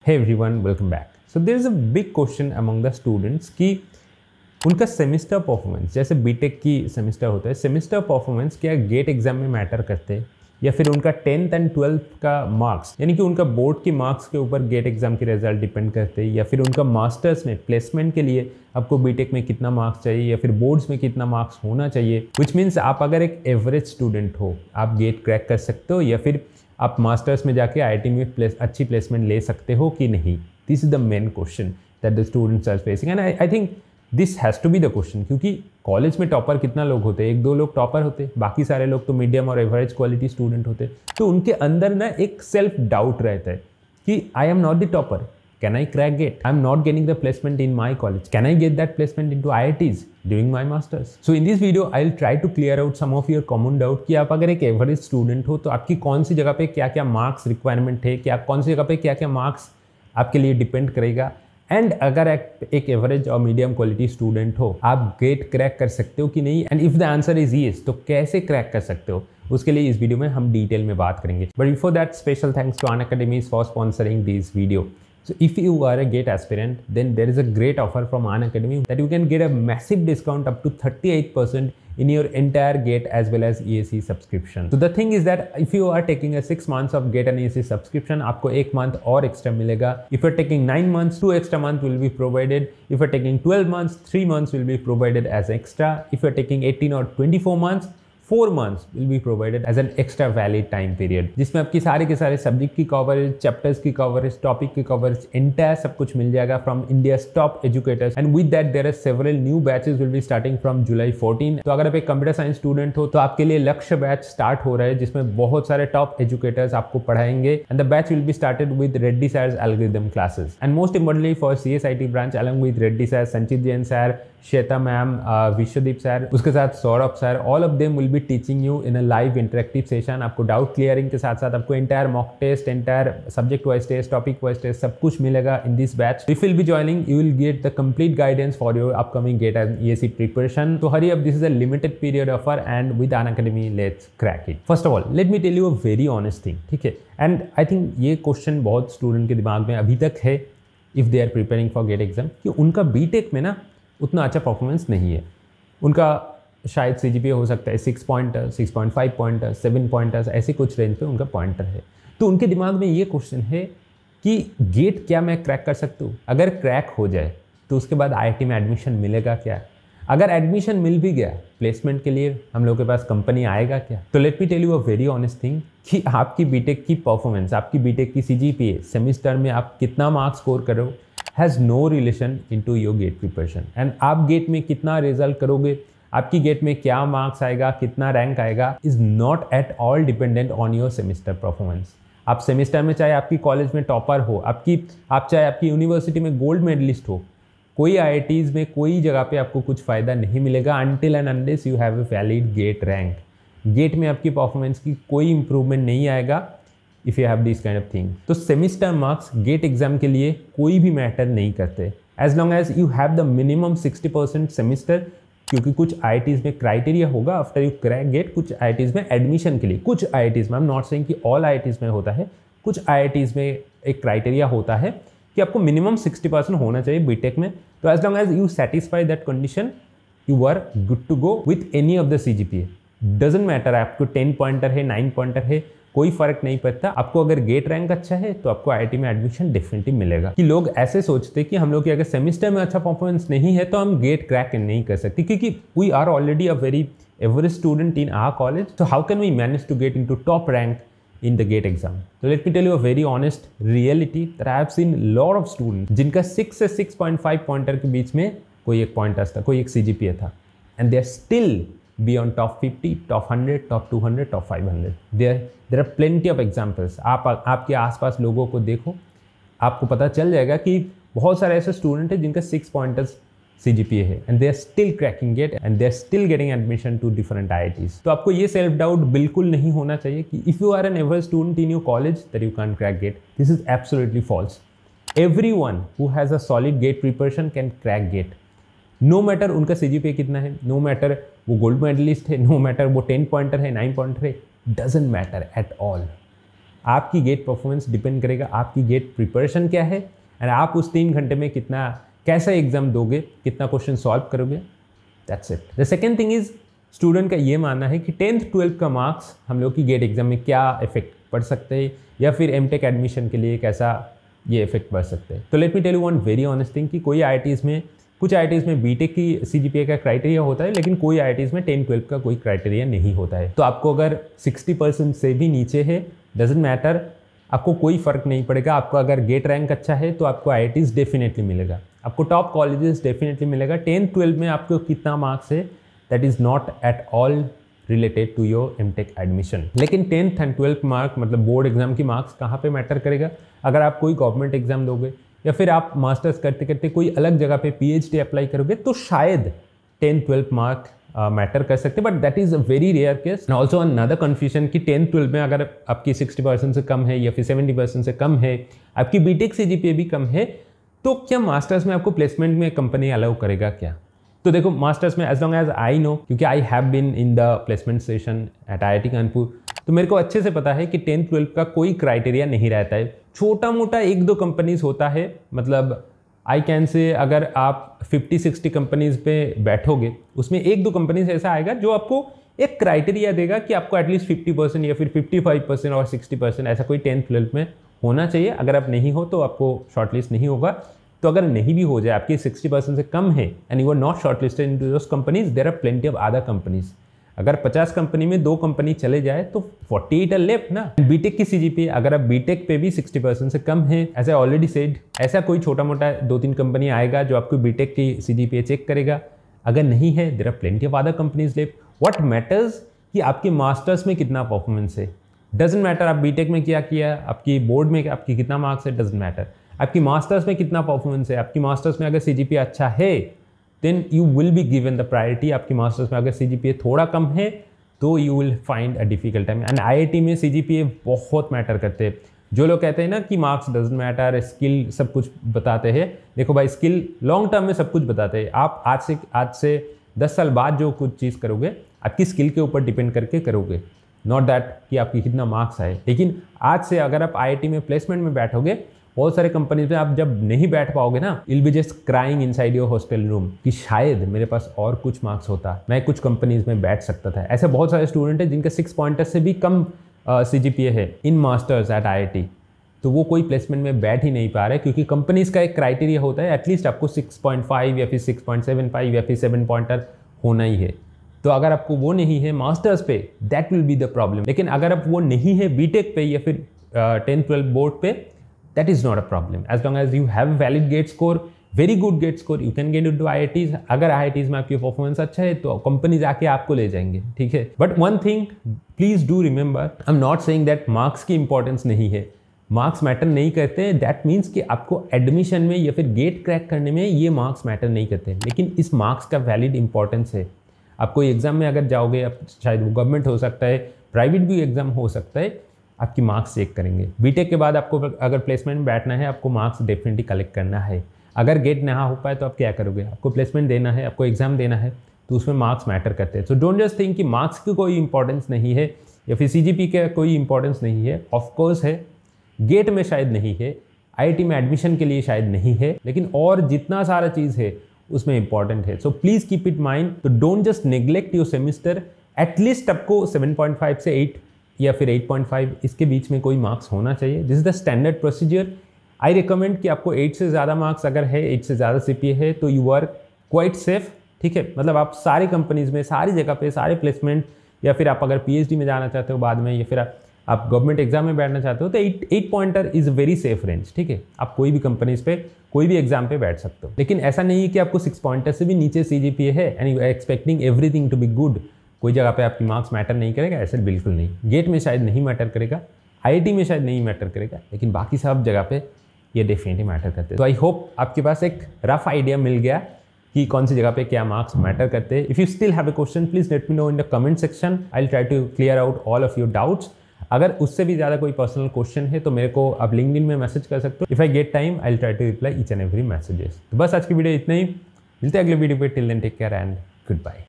Hey everyone, welcome back. So there is a big question among the students कि उनका semester performance, जैसे BTech की semester होता है, सेमिस्टर परफॉर्मेंस क्या गेट एग्जाम में मैटर करते हैं या फिर उनका 10th एंड 12th का मार्क्स, यानी कि उनका बोर्ड के मार्क्स के ऊपर गेट एग्जाम के रिजल्ट डिपेंड करते हैं, या फिर उनका मास्टर्स में प्लेसमेंट के लिए आपको बीटेक में कितना मार्क्स चाहिए या फिर बोर्ड्स में कितना मार्क्स होना चाहिए। विच मीन्स आप अगर एक एवरेज स्टूडेंट हो आप गेट क्रैक कर सकते हो या फिर आप मास्टर्स में जाके आईआईटी में अच्छी प्लेसमेंट ले सकते हो कि नहीं। This is the main question that the students are facing and I think this has to be the question, क्योंकि कॉलेज में टॉपर कितना लोग होते हैं, 1-2 लोग टॉपर होते, बाकी सारे लोग तो मीडियम और एवरेज क्वालिटी स्टूडेंट होते। तो उनके अंदर ना एक सेल्फ डाउट रहता है कि I am not the topper, can I crack GATE, I am not getting the placement in my college, can I get that placement in two IITs during my masters. So in this video I will try to clear out some of your common doubt कि आप अगर एक average student हो तो आपकी कौन सी जगह पे क्या क्या मार्क्स रिक्वायरमेंट है, क्या कौन सी जगह पे क्या क्या मार्क्स आपके लिए डिपेंड करेगा, एंड अगर एक एवरेज और मीडियम क्वालिटी स्टूडेंट हो आप गेट क्रैक कर सकते हो कि नहीं, and if the answer is yes तो कैसे क्रैक कर सकते हो, उसके लिए इस वीडियो में हम डिटेल में बात करेंगे। But before that, special thanks to Unacademy for sponsoring this video. So if you are a GATE aspirant, then there is a great offer from Unacademy that you can get a massive discount up to 38% in your entire GATE as well as EAC subscription. So the thing is that if you are taking a 6 months of GATE and EAC subscription, आपको 1 month और extra मिलेगा. If you're taking 9 months, 2 extra months will be provided. If you're taking 12 months, 3 months will be provided as extra. If you're taking 18 or 24 months, 4 months will be provided as an extra valid time period, जिसमें आपकी सारे के सारे subject की coverage, chapters की coverage, topic की coverage, entire सब कुछ मिल जाएगा from India's top educators, and with that there are several new batches will be starting from July 14. तो अगर आप एक कंप्यूटर साइंस स्टूडेंट हो तो आपके लिए लक्ष्य बैच स्टार्ट हो रहा है जिसमें बहुत सारे टॉप एजुकेटर्स आपको पढ़ाएंगे, and the batch will be started with Reddy sir algorithm classes, and most importantly for CSIT branch along with Reddy sir, Sanchit Jain sir, Shweta ma'am, Vishwadeep sir, उसके साथ Saurabh sir, all of them will be teaching you in a live interactive session. आपको doubt clearing के साथ साथ आपको entire mock test, entire subject wise test, topic wise test सब कुछ मिलेगा in this batch. If will be joining you will get the complete guidance for your upcoming GATE and EAC preparation. तो hurry up, this is a limited period offer and with Unacademy let's crack it. First of all let me tell you a very honest thing, ठीक है, and I think ये question बहुत student के दिमाग में अभी तक है if they are preparing for GATE exam, कि उनका बीटेक में ना उतना अच्छा परफॉर्मेंस नहीं है. उनका शायद CGPA हो सकता है 6 पॉइंटर, 6.5 पॉइंटर, 7 पॉइंटर्स, ऐसे कुछ रेंज पे उनका पॉइंटर है. तो उनके दिमाग में ये क्वेश्चन है कि गेट क्या मैं क्रैक कर सकता हूँ, अगर क्रैक हो जाए तो उसके बाद IIT में एडमिशन मिलेगा क्या, अगर एडमिशन मिल भी गया प्लेसमेंट के लिए हम लोग के पास कंपनी आएगा क्या. तो let me tell you a very honest thing कि आपकी बीटेक की परफॉर्मेंस, आपकी बीटेक की CGPA सेमिस्टर में आप कितना मार्क्स स्कोर करो has no relation into your GATE preparation, and आप गेट में कितना रिजल्ट करोगे, आपकी गेट में क्या मार्क्स आएगा, कितना रैंक आएगा, is not at all dependent on your semester performance. आप सेमिस्टर में चाहे आपकी कॉलेज में टॉपर हो, आप चाहे आपकी यूनिवर्सिटी में गोल्ड मेडलिस्ट हो, कोई IITs में कोई जगह पे आपको कुछ फ़ायदा नहीं मिलेगा until and unless you have a valid GATE rank. GATE में आपकी परफॉर्मेंस की कोई इंप्रूवमेंट नहीं आएगा if you have this kind of thing. तो सेमिस्टर मार्क्स गेट एग्जाम के लिए कोई भी मैटर नहीं करते as long as you have the minimum 60% semester, क्योंकि कुछ IITs में क्राइटेरिया होगा आफ्टर यू क्रैक गेट. कुछ IITs में एडमिशन के लिए, कुछ IITs में, आई एम नॉट सेइंग कि ऑल IITs में होता है, कुछ IITs में एक क्राइटेरिया होता है कि आपको मिनिमम 60% होना चाहिए बीटेक में. तो as long as you satisfy that condition you are good to go with any of the CGPA. Doesn't matter आपको 10 पॉइंटर है, 9 पॉइंटर है, कोई फर्क नहीं पड़ता. आपको अगर गेट रैंक अच्छा है तो आपको IIT में एडमिशन डेफिनेटली मिलेगा. कि लोग ऐसे सोचते कि हम लोग की अगर सेमिस्टर में अच्छा परफॉर्मेंस नहीं है तो हम गेट क्रैक नहीं कर सकते, क्योंकि we are already a very average student in our college, so how can we manage to get into top rank in the GATE exam. So let me tell you a very honest reality that I have seen lot of students जिनका 6 से 6.5 pointer के बीच में कोई एक pointers था, कोई एक CGPA था, and they are still beyond top 50, top 100, top 200, top 500. There are plenty of examples. आप आपके आसपास लोगों को देखो, आपको पता चल जाएगा कि बहुत सारे ऐसे स्टूडेंट हैं जिनका 6 पॉइंटर्स CGPA है, and they are still cracking it and they are still getting admission to different IITs. तो आपको ये सेल्फ डाउट बिल्कुल नहीं होना चाहिए कि if you are an average student in your college that you can't crack GATE. This is absolutely false. Everyone who has a solid GATE preparation can crack GATE. No matter उनका CGPA कितना है, no matter वो gold medallist है, no matter वो 10 pointer है, 9 pointer है, doesn't matter at all. आपकी gate performance depend करेगा आपकी गेट प्रिपरेशन क्या है एंड आप उस 3 घंटे में कैसा एग्जाम दोगे, कितना क्वेश्चन सॉल्व करोगे। That's it. The second thing is student का ये मानना है कि 10th 12th का मार्क्स हम लोग की गेट एग्जाम में क्या इफेक्ट पड़ सकते हैं या फिर एमटेक एडमिशन के लिए कैसा ये इफेक्ट पड़ सकते हैं। तो let me tell you one very honest thing कि कुछ आईआईटीज़ में बीटेक की सीजीपीए का क्राइटेरिया होता है, लेकिन कोई आईआईटीज़ में 10-12 का कोई क्राइटेरिया नहीं होता है। तो आपको अगर 60% से भी नीचे है, डजेंट मैटर, आपको कोई फ़र्क नहीं पड़ेगा। आपका अगर गेट रैंक अच्छा है तो आपको आईआईटीज़ डेफिनेटली मिलेगा, आपको टॉप कॉलेजेस डेफिनेटली मिलेगा। 10-12 में आपको कितना मार्क्स है that is not at all related to your MTech admission. लेकिन 10th एंड 12th मार्क मतलब बोर्ड एग्जाम की मार्क्स कहाँ पे मैटर करेगा। अगर आप कोई गवर्नमेंट एग्जाम दोगे या फिर आप मास्टर्स करते करते कोई अलग जगह पे पीएचडी अप्लाई करोगे तो शायद 10th-12th मार्क मैटर कर सकते, but that is a very rare case. And also another confusion कि 10th-12th में अगर आपकी 60% से कम है या फिर 70% से कम है, आपकी बीटेक सीजीपीए भी कम है, तो क्या मास्टर्स में आपको प्लेसमेंट में कंपनी अलाउ करेगा क्या। तो देखो मास्टर्स में as long as I know, क्योंकि I have been in the placement session at IIT Kanpur, तो मेरे को अच्छे से पता है कि 10th-12th का कोई क्राइटेरिया नहीं रहता है। छोटा मोटा 1-2 कंपनीज होता है, मतलब आई कैन से अगर आप 50-60 कंपनीज पे बैठोगे उसमें 1-2 कंपनीज ऐसा आएगा जो आपको एक क्राइटेरिया देगा कि आपको एटलीस्ट 50% या फिर 55% और 60% ऐसा कोई 10th-12th में होना चाहिए। अगर आप नहीं हो तो आपको शॉर्टलिस्ट नहीं होगा। तो अगर नहीं भी हो जाए, आपकी 60% से कम है and you are not shortlisted into those companies, there are plenty of other companies. अगर 50 कंपनी में 2 कंपनी चले जाए तो 48 आर लेफ्ट ना। बीटेक की सीजीपीए अगर आप बीटेक पे भी 60% से कम है, एज आई ऑलरेडी सेड, ऐसा कोई छोटा मोटा 2-3 कंपनी आएगा जो आपको बीटेक की सीजीपीए चेक करेगा। अगर नहीं है, there are plenty of other companies left. What matters कि आपके मास्टर्स में कितना परफॉर्मेंस है। डजेंट मैटर आप बीटेक में क्या किया, आपकी बोर्ड में आपकी कितना मार्क्स है, डजेंट मैटर। आपकी मास्टर्स में कितना परफॉर्मेंस है। आपकी मास्टर्स में अगर सीजीपीए अच्छा है then you will be given the priority. आपकी मास्टर्स में अगर सीजीपीए थोड़ा कम है तो you will find a difficult time. And IIT में सीजीपीए बहुत मैटर करते हैं। जो लोग कहते हैं ना कि मार्क्स डजंट मैटर, स्किल सब कुछ बताते हैं, देखो भाई स्किल लॉन्ग टर्म में सब कुछ बताते हैं। आप आज से 10 साल बाद जो कुछ चीज़ करोगे आपकी स्किल के ऊपर डिपेंड करके करोगे, नॉट दैट कि आपकी कितना मार्क्स आए। लेकिन आज से अगर आप आईआईटी में प्लेसमेंट में बैठोगे, बहुत सारे कंपनीज में आप जब नहीं बैठ पाओगे ना, will be just crying inside your hostel room कि शायद मेरे पास और कुछ मार्क्स होता, मैं कुछ कंपनीज में बैठ सकता था। ऐसे बहुत सारे स्टूडेंट हैं जिनके 6 पॉइंटर्स से भी कम सीजीपीए है इन मास्टर्स एट आईआईटी, तो वो कोई प्लेसमेंट में बैठ ही नहीं पा रहे, क्योंकि कंपनीज का एक क्राइटेरिया होता है एटलीस्ट आपको 6.5 या फिर 6.75 या फिर 7 पॉइंटर होना ही है। तो अगर आपको वो नहीं है मास्टर्स पे, that will be the problem. लेकिन अगर आप वो नहीं है बीटेक पे या फिर 10th-12th बोर्ड पे, that is not a problem. As long as you have valid gate score, very good gate score, you can get into IITs. अगर IITs में आपकी परफॉर्मेंस अच्छा है तो कंपनीज आके आपको ले जाएंगे, ठीक है। But one thing please do remember, I am not saying that marks की इंपॉर्टेंस नहीं है, मार्क्स मैटर नहीं करते। दैट मीन्स कि आपको एडमिशन में या फिर गेट क्रैक करने में ये मार्क्स मैटर नहीं करते, लेकिन इस मार्क्स का वैलिड इंपॉर्टेंस है। आप कोई एग्जाम में अगर जाओगे, आप शायद वो गवर्नमेंट हो सकता है, प्राइवेट भी एग्जाम हो सकता है, आपकी मार्क्स चेक करेंगे। बीटेक के बाद आपको अगर प्लेसमेंट में बैठना है, आपको मार्क्स डेफिनेटली कलेक्ट करना है। अगर गेट ना हो पाए तो आप क्या करोगे, आपको प्लेसमेंट देना है, आपको एग्जाम देना है, तो उसमें मार्क्स मैटर करते हैं। सो डोंट जस्ट थिंक कि मार्क्स की कोई इंपॉर्टेंस नहीं है या फिर सीजीपी का कोई इंपॉर्टेंस नहीं है। ऑफकोर्स है, गेट में शायद नहीं है, आईआईटी में एडमिशन के लिए शायद नहीं है, लेकिन और जितना सारा चीज़ है उसमें इंपॉर्टेंट है। So please keep it mind. तो don't just neglect your semester. At least आपको 7.5 से 8 या फिर 8.5 इसके बीच में कोई मार्क्स होना चाहिए। This is the standard procedure. I recommend कि आपको 8 से ज़्यादा मार्क्स अगर है, 8 से ज़्यादा सीपीए है, तो यू आर क्वाइट सेफ, ठीक है। मतलब आप सारी कंपनीज में, सारी जगह पे, सारे प्लेसमेंट, या फिर आप अगर पीएचडी में जाना चाहते हो बाद में, या फिर आप गवर्नमेंट एग्जाम में बैठना चाहते हो, तो 8 pointer is very safe range, ठीक है। आप कोई भी कंपनीज पे, कोई भी एग्जाम पे बैठ सकते हो। लेकिन ऐसा नहीं है कि आपको 6 पॉइंटर से भी नीचे सीजीपीए है and you are expecting everything to be good. कोई जगह पे आपकी मार्क्स मैटर नहीं करेगा, ऐसे बिल्कुल नहीं। गेट में शायद नहीं मैटर करेगा, आईआईटी में शायद नहीं मैटर करेगा, लेकिन बाकी सब जगह पे ये डेफिनेटली मैटर करते हैं। तो आई होप आपके पास एक रफ आइडिया मिल गया कि कौन सी जगह पे क्या मार्क्स मैटर करते हैं। If you still have a question, please let me know in the comment section. I will try to clear out all of your doubts. अगर उससे भी ज़्यादा कोई पर्सनल क्वेश्चन है तो मेरे को आप लिंक्डइन में मैसेज कर सकते हो। If I get time I will try to reply each and every messages. तो बस आज की वीडियो इतना ही, मिलते हैं अगले वीडियो पे। Till then take care and good bye.